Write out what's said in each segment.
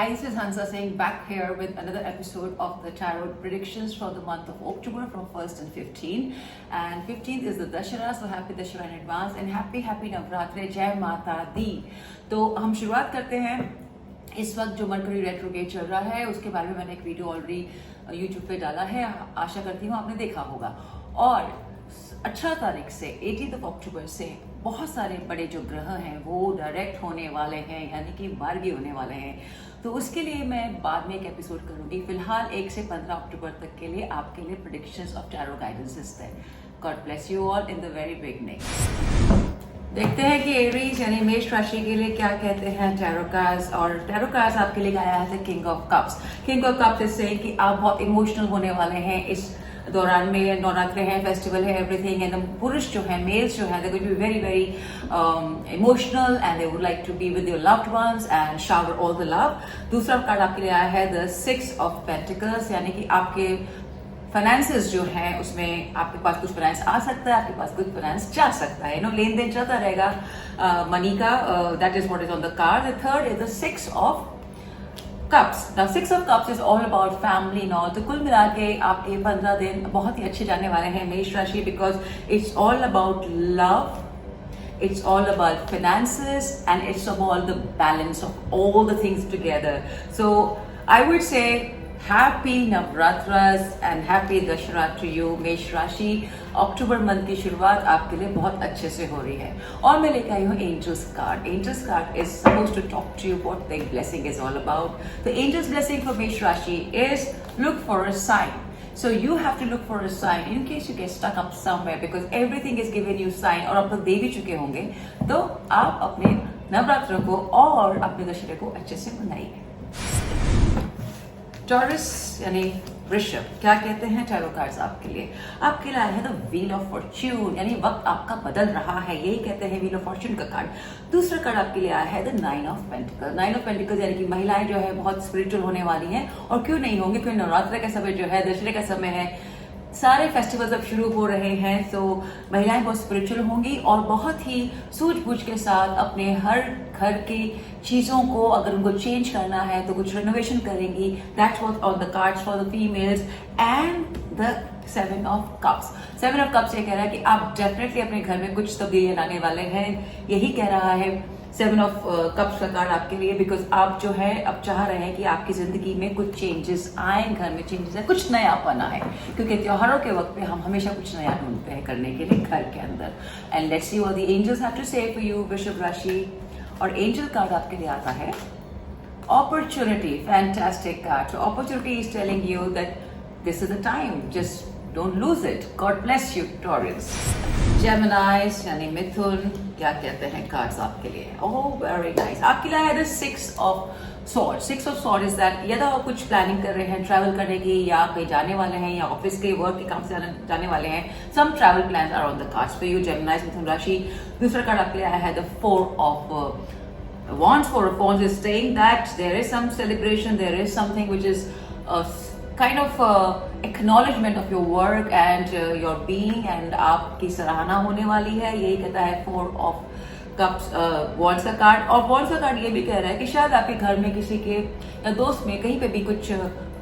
Hi, this is Hansa Singh back here with another episode of the Tarot predictions for the month of October from 1st and 15th. And 15th is the Dashara, so happy Dashara in advance and happy Navratri, Jai Mata Di. तो हम शुरुआत करते हैं. इस वक्त जो mercury retrograde चल रहा है उसके बारे में मैंने एक वीडियो ऑलरेडी यूट्यूब पे डाला है, आशा करती हूँ आपने देखा होगा. और 18 तारीख से 18 अक्टूबर से बहुत सारे बड़े जो ग्रह हैं वो डायरेक्ट होने वाले हैं, यानी कि मार्गी होने वाले हैं. तो उसके लिए मैं बाद में एक एपिसोड करूंगी. फिलहाल 1 से 15 अक्टूबर तक के लिए आपके लिए प्रेडिक्शंस ऑफ टैरो गाइडेंसेस थे. God bless you all in the very beginning. देखते हैं कि एरीज यानी मेष राशि के लिए क्या कहते हैं टैरो कार्ड्स. और टैरो कार्ड्स आपके लिए आया है king of cups. King of cups इससे कि आप बहुत इमोशनल होने वाले हैं इस दौरान में. नवरात्र है, फेस्टिवल है, एवरीथिंग. एंड पुरुष जो है, मेल्स जो है, they will be very very emotional and they would like to be with your loved ones and shower all the love. दूसरा कार्ड आपके लिए आया है द 6 ऑफ पेंटिकल्स, यानी कि आपके फाइनेंसेस जो हैं उसमें आपके पास कुछ फाइनेंस आ सकता है, आपके पास कुछ फाइनेंस जा सकता है. लेन देन चलता रहेगा मनी का. That is what is on the card. The third is the 6 of Cups. Now 6 of Cups is all about family now. तो कुल मिला के आपके 15 दिन बहुत ही अच्छे जाने वाले हैं मेष राशि, because it's all about love, it's all about finances, and it's about the balance of all the things together. So I would say happy Navratras and happy Dashara to you मेष राशि. अक्टूबर मंथ की शुरुआत आपके लिए बहुत अच्छे से हो रही है. और मैं लेकर आई हूँ angels card. Angels card is suppose to talk to you what the blessing is all about. The angels blessing for Mesh rashi is look for a sign. So you have to look for a sign in case you get stuck up somewhere, because everything is given you sign. और आप लोग दे भी चुके होंगे, तो आप अपने नवरात्र को और अपने दशहरे को अच्छे से मनाइए. टॉरस यानी वृषभ, क्या कहते हैं टैरो कार्ड्स आपके लिए. आपके लिए आया है द व्हील ऑफ फॉर्च्यून, यानी वक्त आपका बदल रहा है, यही कहते हैं व्हील ऑफ फॉर्च्यून का कार्ड. दूसरा कार्ड आपके लिए आया है the 9 of pentacles. 9 of pentacles यानी कि महिलाएं जो है बहुत स्पिरिचुअल होने वाली हैं. और क्यों नहीं होंगी, क्योंकि नवरात्र का समय जो है, दशहरे का समय है, सारे फेस्टिवल्स अब शुरू हो रहे हैं. तो महिलाएं बहुत स्पिरिचुअल होंगी और बहुत ही सूझबूझ के साथ अपने हर घर की चीजों को अगर उनको चेंज करना है तो कुछ रिनोवेशन करेंगी. That's what on the cards for the females. And the 7 of cups. 7 of cups ये कह रहा है कि आप डेफिनेटली अपने घर में कुछ तब्दीलियां लाने वाले हैं. यही कह रहा है 7 ऑफ कप्स का कार्ड आपके लिए, बिकॉज आप जो है अब चाह रहे हैं कि आपकी जिंदगी में कुछ चेंजेस आए, घर में चेंजेस है, कुछ नयापन आए, क्योंकि त्योहारों के वक्त पे हम हमेशा कुछ नया ढूंढते हैं करने के लिए घर के अंदर. And let's see what the angels have to say for you Vrishabh rashi. और एंजल कार्ड आपके लिए आता है opportunity. Fantastic card. So opportunity is telling you that this is the time, just don't lose it. God bless you Taurus. Geminis यानी मिथुन, क्या कहते हैं cards आपके लिए. Oh very nice. आपके लिए है the 6 of sword. 6 of sword is that या तो आप कुछ प्लानिंग कर रहे हैं ट्रैवल करने की, या कहीं जाने वाले हैं, या ऑफिस के वर्क के काम से जाने वाले हैं. Some travel plans are on the cards for you Geminis मिथुन राशि. दूसरा कार्ड आपके लिए आया है the 4 of wands. 4 of wands is saying that there is some celebration, there is something which is kind of acknowledgement of your work and your being, and आपकी सराहना होने वाली है. यही कहता है 4 of कप्स wands का कार्ड. और wands का कार्ड ये भी कह रहा है कि शायद आपके घर में किसी के या दोस्त में कहीं पे भी कुछ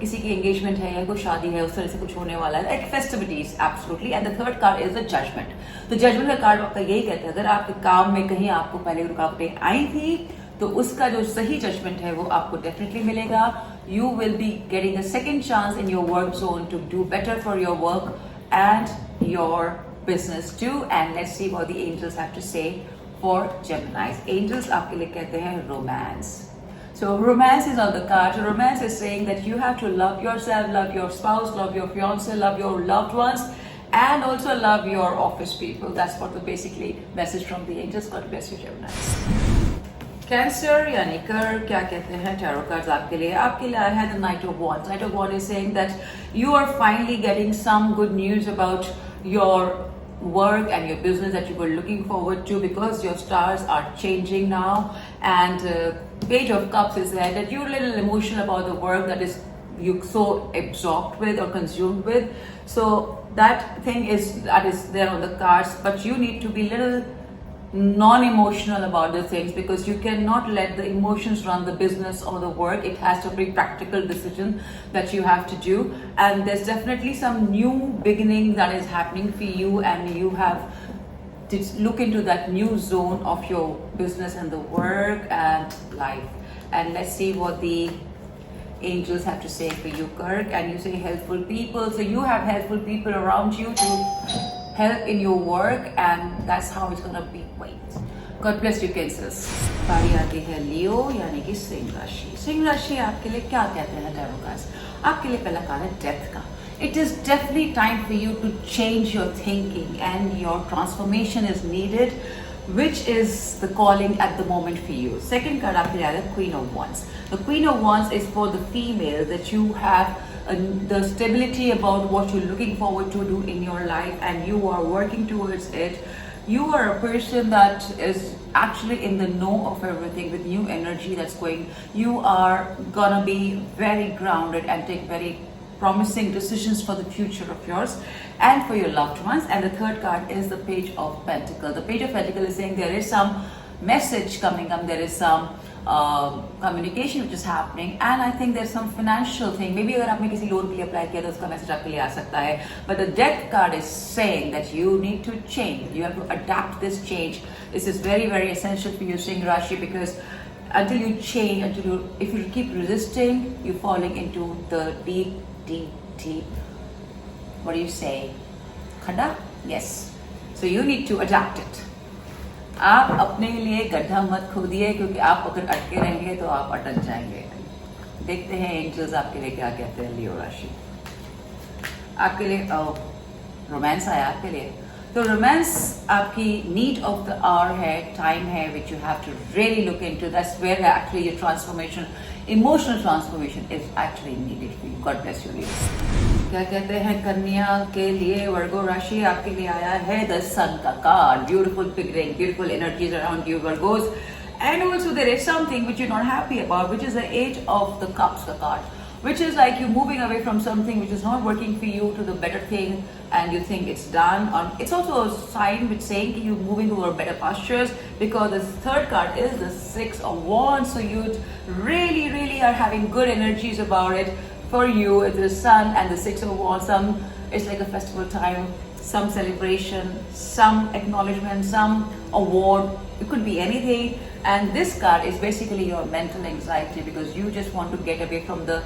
किसी की एंगेजमेंट है या कोई शादी है, उस तरह से कुछ होने वाला है. एक festivities absolutely. And the third card is the judgement. तो जजमेंट का कार्ड आपका यही कहता है अगर आपके काम में कहीं आपको पहले रुकावटें आई थी तो उसका जो सही जजमेंट है वो आपको डेफिनेटली मिलेगा. You will be getting a second chance in your work zone to do better for your work and your business too. And let's see what the angels have to say for Geminis. Angels आपके लिए कहते हैं romance. So romance is on the card. So romance is saying that you have to love yourself, love your spouse, love your fiance, love your loved ones, and also love your office people. That's what the basically message from the angels. God bless you, Gemini. Cancer यानी कर, क्या कहते हैं tarot cards आपके लिए. आपके लिए आया है the Knight of Wands. Knight of Wands is saying that you are finally getting some good news about your work and your business that you were looking forward to, because your stars are changing now. And Page of Cups is there that you're a little emotional about the work that is you so absorbed with or consumed with. So that is there on the cards, but you need to be little non-emotional about the things, because you cannot let the emotions run the business or the work. It has to be practical decision that you have to do, and there's definitely some new beginning that is happening for you, and you have to look into that new zone of your business and the work and life. And let's see what the angels have to say for you, Kirk. And you say helpful people, so you have helpful people around you to help in your work, and that's how it's gonna be. Wait, God bless you, Cancers. बारी आती है लियो यानी कि सिंह राशि। सिंह राशि आपके लिए क्या कहते हैं टैरो कार्ड्स? आपके लिए पहला कार्ड है डेथ का। It is definitely time for you to change your thinking, and your transformation is needed, which is the calling at the moment for you. Second card आपके लिए आया है Queen of Wands. The Queen of Wands is for the female, that you have the stability about what you're looking forward to do in your life, and you are working towards it. You are a person that is actually in the know of everything, with new energy that's going. You are gonna be very grounded and take very promising decisions for the future of yours and for your loved ones. And the third card is the Page of Pentacles. The Page of Pentacles is saying there is some message coming up, there is some communication which is happening, and I think there's some financial thing. Maybe अगर आपने किसी loan के लिए apply किया तो उसका message आपके लिए आ सकता है. But the Death card is saying that you need to change. You have to adapt this change. This is very, very essential for you, Singh Rashi, because until you change, if you keep resisting, you're falling into the deep, what do you say, khada? Yes. So you need to adapt it. आप अपने लिए गड्ढा मत खोदिए, क्योंकि आप अगर अटके रहेंगे तो आप अटक जाएंगे. देखते हैं एंजल्स आपके लिए क्या कहते हैं लियो राशि. आपके लिए रोमांस आया आपके लिए. तो रोमांस आपकी नीड ऑफ द आवर है, टाइम है, which you have to really look into. That's where actually your transformation, emotional transformation is actually needed for you. God bless you Leo. क्या कहते हैं कन्या के लिए वर्गो राशि आपके लिए आया है द सन का card. Beautiful beginning, beautiful energies around you Virgo's. And also there is something which you're not happy about, which is the Age of the Cups the card, which is like you moving away from something which is not working for you to the better thing, and you think it's done. Or it's also a sign which saying you're moving toward better pastures, because the third card is the Six of Wands. So you really are having good energies about it. For you, it's the Sun and the Six of Wands. It's like a festival time, some celebration, some acknowledgement, some award. It could be anything. And this card is basically your mental anxiety, because you just want to get away from the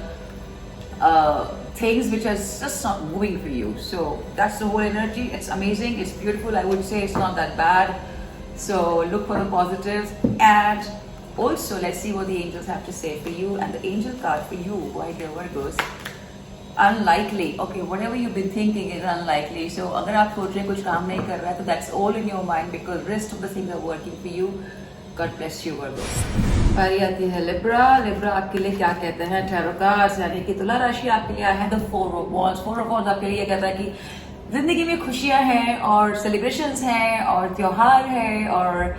things which are just not moving for you. So that's the whole energy. It's amazing. It's beautiful. I would say it's not that bad. So look for the positives. And also, let's see what the angels have to say for you. And the angel card for you, right here, where it goes. Unlikely. Okay, whatever you've been thinking is unlikely. So अगर आप सोच रहे हैं कुछ काम नहीं कर रहा है, तो that's all in your mind, because rest of the things are working for you. God bless you, Virgo. बारी आती है लिब्रा. लिब्रा आपके लिए क्या कहते हैं टैरो कार्ड्स, यानी कि तुला राशि आपके लिए आया है the four of wands. Four of wands आपके लिए कहता है कि जिंदगी में खुशियां हैं और सेलिब्रेशंस हैं और त्योहार है और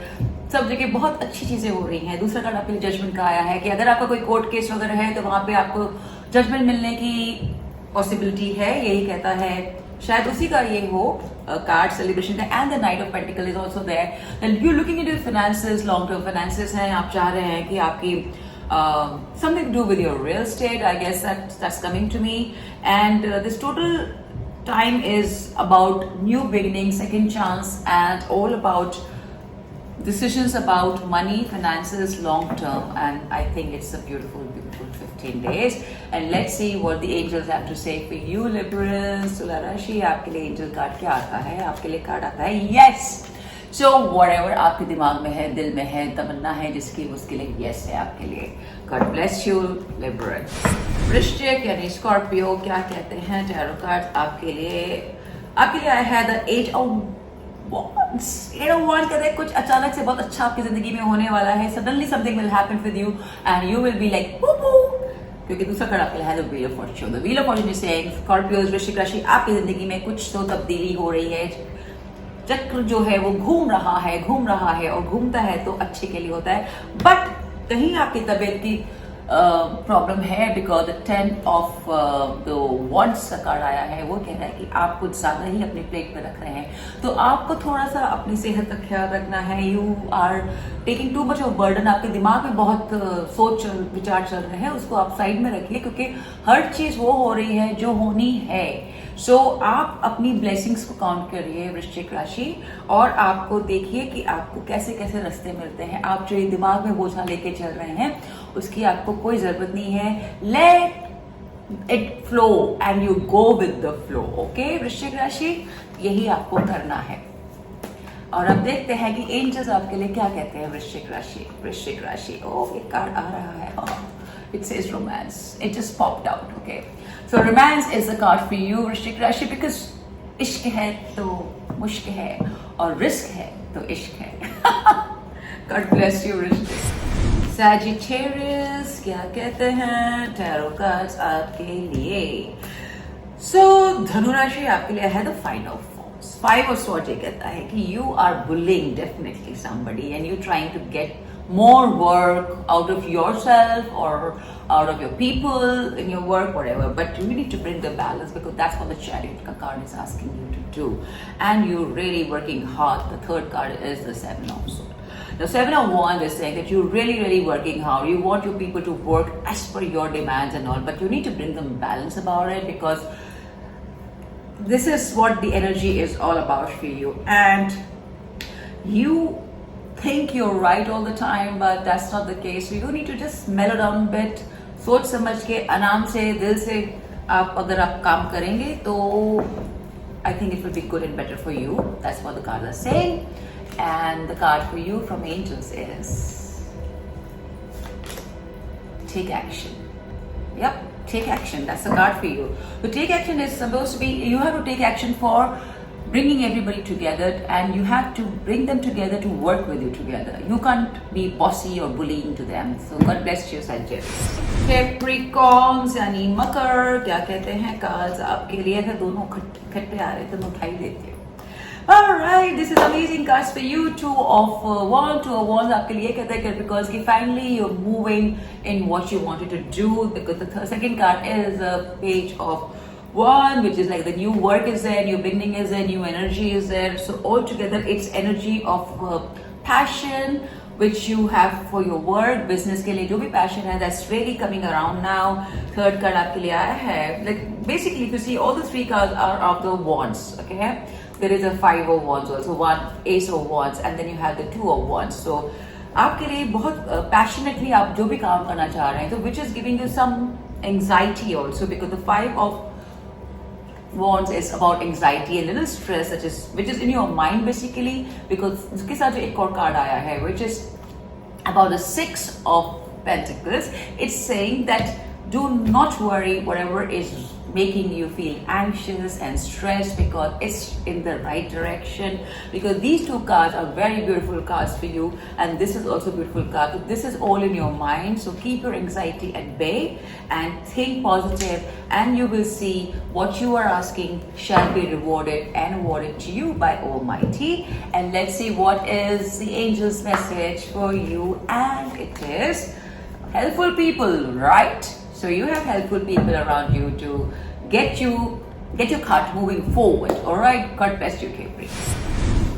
सब जगह बहुत अच्छी चीजें हो रही हैं. दूसरा कार्ड आपके लिए जजमेंट का आया है कि अगर आपका कोई कोर्ट केस वगैरह है तो वहां पे आपको जजमेंट मिलने की पॉसिबिलिटी है. यही कहता है, शायद उसी का ये हो कार्ड सेलिब्रेशन का. And the knight of pentacle is also there. And you looking into finances, long term finances हैं. आप चाह रहे हैं कि आपकी something to do with your real estate. I guess that's coming to me. And this total time is about new beginning, second chance, and all about decisions about money, finances, long term. And I think it's a beautiful 15 days. And let's see what the angels have to say for you, Librans. Tula Rashi, आपके लिए angel card क्या आता है? आपके लिए card आता है yes. So whatever आपके दिमाग में है, दिल में है, तमन्ना है जिसकी, उसके लिए yes है आपके लिए. God bless you, Libran. वृश्चिक यानी स्कॉर्पियो, क्या कहते हैं टैरो कार्ड आपके लिए? आपके लिए आया है the ace of wands. Ace of wands कहते हैं कुछ अचानक से बहुत अच्छा आपकी जिंदगी में होने वाला है. Suddenly something will happen with you and you will be like क्योंकि दूसरा कार्ड आपके लिए है the wheel of Fortune. The wheel of Fortune is saying Scorpios, वृश्चिक राशि, आपकी जिंदगी में कुछ तो तब्दीली हो रही है. चक्र जो है वो घूम रहा है और घूमता है तो अच्छे के लिए होता है. बट कहीं आपकी तबीयत की प्रॉब्लम है, because the 10 of the wants का कार्ड आया है, वो कह रहा है कि आप कुछ ज्यादा ही अपनी प्लेट पे रख रहे हैं, तो आपको थोड़ा सा अपनी सेहत का ख्याल रखना है। You are taking too much of burden, आपके दिमाग में बहुत सोच विचार चल रहे हैं, उसको आप साइड में रखिए, क्योंकि हर चीज वो हो रही है जो होनी है। सो आप अपनी ब्लेसिंग्स को काउंट करिए वृश्चिक राशि, और आपको देखिए कि आपको कैसे कैसे रास्ते मिलते हैं। आप जो ये दिमाग में बोझा लेके चल रहे हैं उसकी आपको कोई जरूरत नहीं है। Let it flow and you go with the flow. Okay वृश्चिक राशि, यही आपको करना है। और अब देखते हैं कि एंजल्स आपके लिए क्या कहते हैं वृश्चिक राशि। वृश्चिक राशि, ओह एक कार्ड आ रहा है, it says romance. It just popped out. Okay, so romance is the card for you वृश्चिक राशि, because इश्क है तो मुश्क है, और रिस्क है तो इश्क है। God bless you वृश्चिक। Sagittarius क्या कहते हैं टैरो कार्ड्स आपके लिए। So धनु राशि आपके लिए है the Five of Wands। Five of Swords ये कहता है कि you are bullying definitely somebody and you trying to get more work out of yourself or out of your people in your work, whatever, but you need to bring the balance, because that's what the Chariot card is asking you to do, and you're really working hard. The third card is the Seven of Swords. The Seven of Wands is saying that you're really working hard. You want your people to work as per your demands and all, but you need to bring them balance about it, because this is what the energy is all about for you, and you think you're right all the time, but that's not the case. So you need to just mellow down a bit, सोच समझ के आराम से दिल से आप अगर आप काम करेंगे तो I think it will be good and better for you. That's what the cards are saying. And the card for you from angels is take action. Yep, take action. That's the card for you. So take action is supposed to be, you have to take action for bringing everybody together, and you have to bring them together to work with you together. You can't be bossy or bullying to them. So God bless you, Sagittarius. Capricorns यानी मकर क्या कहते हैं cards आपके लिए है। दोनों इकट्ठे आ रहे थे, मैं उठाई देती हूँ। Alright, this is amazing cards for you. Two of Wands आपके लिए कहते हैं Capricorns कि finally you're moving in what you wanted to do, because the second card is a page of One, which is like the new work is there, new beginning is there, new energy is there. So altogether, it's energy of passion which you have for your work, business के लिए जो भी passion है, that's really coming around now. Third card आपके लिए आया है. Like basically, if you see, all the three cards are of the wands. Okay, there is a Five of Wands also, one Ace of Wands, and then you have the Two of Wands. So आपके लिए बहुत passionately आप जो भी काम करना चाह रहे हैं, तो which is giving you some anxiety also, because the Five of Wands is about anxiety and little stress, which is in your mind basically, because उसके साथ जो एक और कार्ड आया है, which is about the Six of Pentacles. It's saying that do not worry whatever is making you feel anxious and stressed, because it's in the right direction, because these two cards are very beautiful cards for you, and this is also a beautiful card. So this is all in your mind, so keep your anxiety at bay and think positive, and you will see what you are asking shall be rewarded and awarded to you by Almighty. And let's see what is the angel's message for you, and it is helpful people, right? So you have helpful people around you to get your cart moving forward. All right, God bless you, Capri.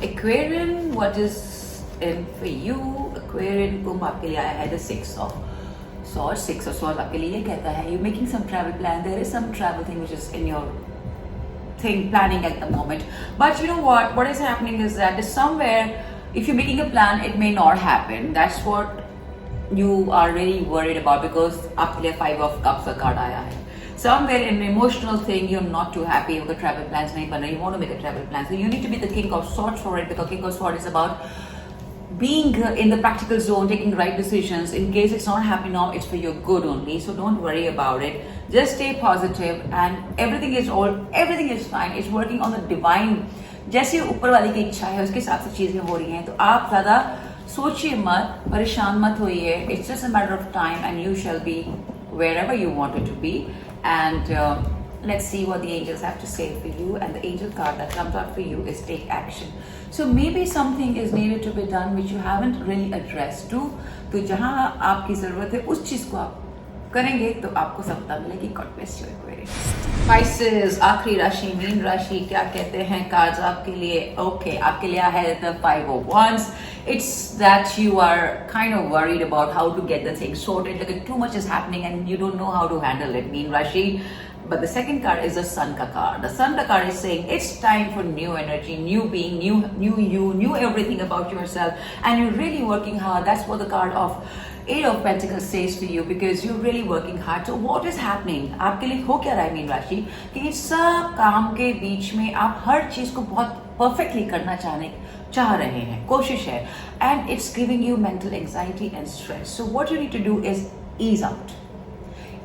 Aquarian, what is in for you? Aquarian, कुंभ आपके लिए आया है the Six of Swords. Six of Swords आपके लिए ये कहता है you're making some travel plan. There is some travel thing which is in your planning at the moment. But you know what? What is happening is that somewhere, if you're making a plan, it may not happen. That's what you are really worried about, because आपके लिए Five of Cups का card आया है. Somewhere in an emotional thing, you're not too happy with the travel plans नहीं बन रहे. You want to make a travel plan, so you need to be the King of Swords for it, because King of Swords is about being in the practical zone, taking right decisions. In case it's not happening now, it's for your good only. So don't worry about it. Just stay positive, and everything is fine. It's working on the divine. जैसे ऊपर वाली की इच्छा है उसके हिसाब से चीजें हो रही हैं, तो आप ज़्यादा सोचिए मत, परेशान मत होइए. It's just a matter of time, and you shall be wherever you wanted to be. And let's see what the angels have to say for you. And the angel card that comes out for you is take action. So maybe something is needed to be done which you haven't really addressed to. तो जहाँ आपकी ज़रूरत है उस चीज़ को आप करेंगे तो आपको सफलता मिलेगी। God bless you everyone. Spices, आखिरी राशि मीन राशि, क्या कहते हैं कार्ड्स आपके लिए? ओके, आपके लिए है the 5 of wands. It's that you are kind of worried about how to get the things sorted, like too much is happening and you don't know how to handle it, mean rashi. But the second card is the sun ka card. The sun ka card is saying it's time for new energy, new being, new you, new everything about yourself, and you're really working hard. That's what the card of Eight of Pentacles says to you, because you're really working hard. So what is happening? आपके लिए हो क्या रहा है mean राशि कि इस सब काम के बीच में आप हर चीज को बहुत परफेक्टली करना चाह रहे हैं, कोशिश है, and it's giving you mental anxiety and stress. So what you need to do is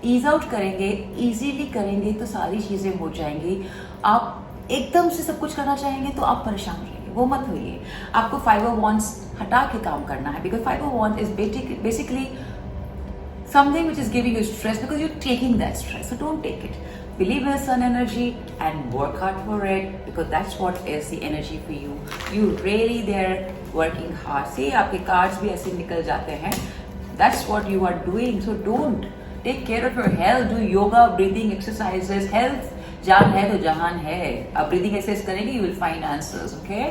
ease out करेंगे, इजीली करेंगे तो सारी चीजें हो जाएंगी. आप एकदम से सब कुछ करना चाहेंगे तो आप परेशान रहेंगे, वो मत होइए. आपको 5 of wands हटा के काम करना है, because 5 of wands is basically something which is giving you stress because you're taking that stress. So don't take it. Believe in the sun energy and work hard for it, because that's what is the energy for you. You really there working hard. See, आपके cards भी ऐसे निकल जाते हैं. That's what you are doing. So don't take care of your health. Do yoga, breathing exercises. Health जान है तो जहान है. अब breathing exercise करेंगे, you will find answers. Okay?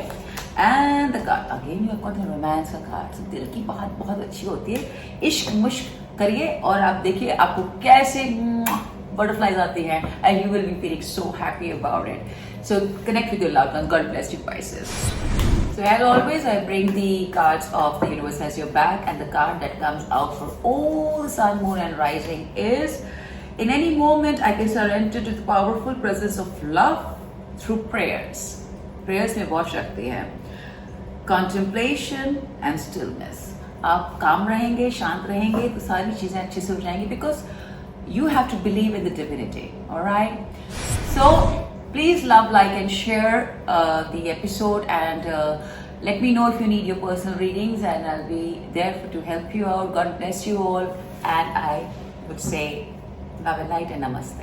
And the card again, you have got the romance का card. So दिल की बात बहुत अच्छी होती है. इश्क मुश्क करिए और आप देखिए आपको कैसे बटरफ्लाइज आती हैं, and you will be feeling so happy about it. So connect with your loved one. God bless you Pisces. So as always, I bring the cards of the universe as your back, and the card that comes out for all the sun, moon and rising is, in any moment I can surrender to the powerful presence of love through prayers. Prayers में बहुत शक्ति है. Contemplation and stillness. आप काम रहेंगे, शांत रहेंगे तो सारी चीजें अच्छे से हो जाएंगी, because you have to believe in the divinity. Alright, so please love, like and share the episode, and let me know if you need your personal readings, and I'll be there to help you out. God bless you all, and I would say love and light and namaste.